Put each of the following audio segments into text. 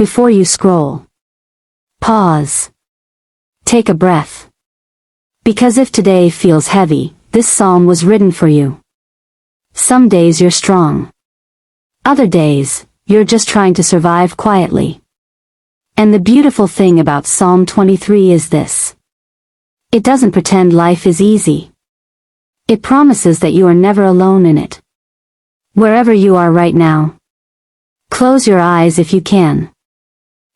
Before you scroll, pause. Take a breath. Because if today feels heavy, this psalm was written for you. Some days you're strong. Other days, you're just trying to survive quietly. And the beautiful thing about Psalm 23 is this. It doesn't pretend life is easy. It promises that you are never alone in it. Wherever you are right now, close your eyes if you can.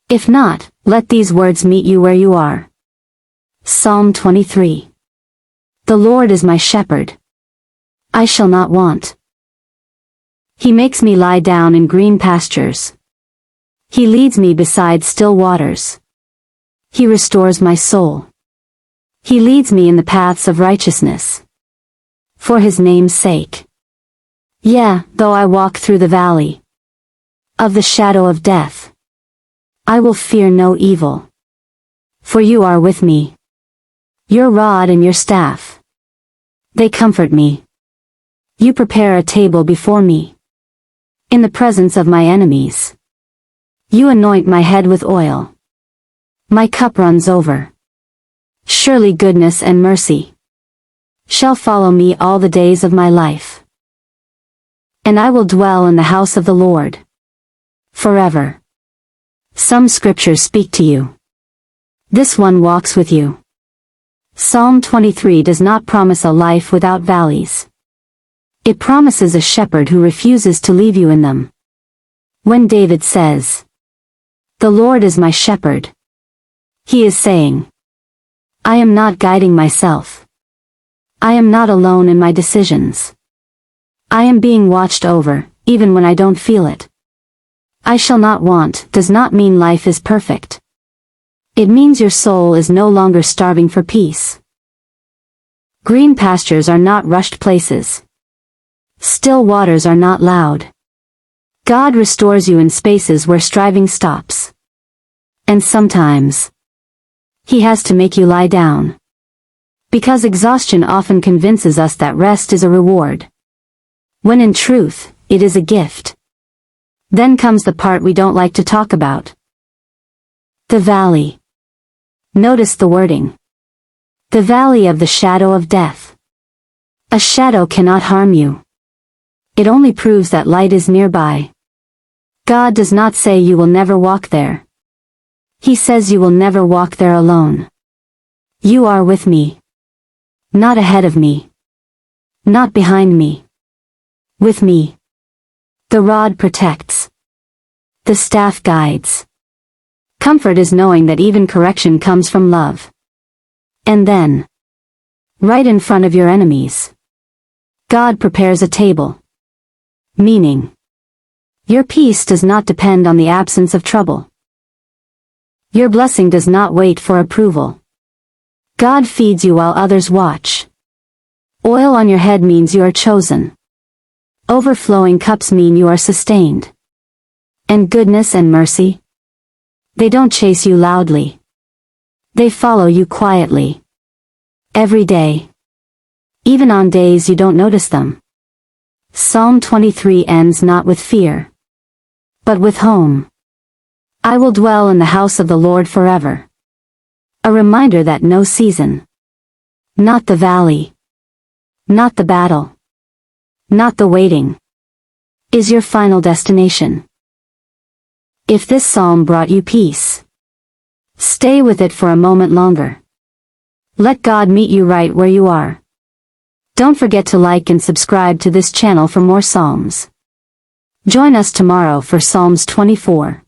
If not, let these words meet you where you are. Psalm 23. The Lord is my shepherd. I shall not want. He makes me lie down in green pastures. He leads me beside still waters. He restores my soul. He leads me in the paths of righteousness, for his name's sake. Yeah, though I walk through the valley of the shadow of death, I will fear no evil. For you are with me. Your rod and your staff, they comfort me. You prepare a table before me in the presence of my enemies. You anoint my head with oil. My cup runs over. Surely goodness and mercy shall follow me all the days of my life. And I will dwell in the house of the Lord forever. Some scriptures speak to you. This one walks with you. Psalm 23 does not promise a life without valleys. It promises a shepherd who refuses to leave you in them. When David says, "The Lord is my shepherd," he is saying, I am not guiding myself. I am not alone in my decisions. I am being watched over, even when I don't feel it. I shall not want does not mean life is perfect. It means your soul is no longer starving for peace. Green pastures are not rushed places. Still waters are not loud. God restores you in spaces where striving stops. And sometimes, he has to make you lie down. Because exhaustion often convinces us that rest is a reward, when in truth, it is a gift. Then comes the part we don't like to talk about. The valley. Notice the wording. The valley of the shadow of death. A shadow cannot harm you. It only proves that light is nearby. God does not say you will never walk there. He says you will never walk there alone. You are with me. Not ahead of me. Not behind me. With me. The rod protects. The staff guides. Comfort is knowing that even correction comes from love. And then, right in front of your enemies, God prepares a table. Meaning, your peace does not depend on the absence of trouble. Your blessing does not wait for approval. God feeds you while others watch. Oil on your head means you are chosen. Overflowing cups mean you are sustained. And goodness and mercy? They don't chase you loudly. They follow you quietly. Every day. Even on days you don't notice them. Psalm 23 ends not with fear, but with home. I will dwell in the house of the Lord forever. A reminder that no season, not the valley, not the battle, not the waiting, is your final destination. If this psalm brought you peace, stay with it for a moment longer. Let God meet you right where you are. Don't forget to like and subscribe to this channel for more psalms. Join us tomorrow for Psalms 24.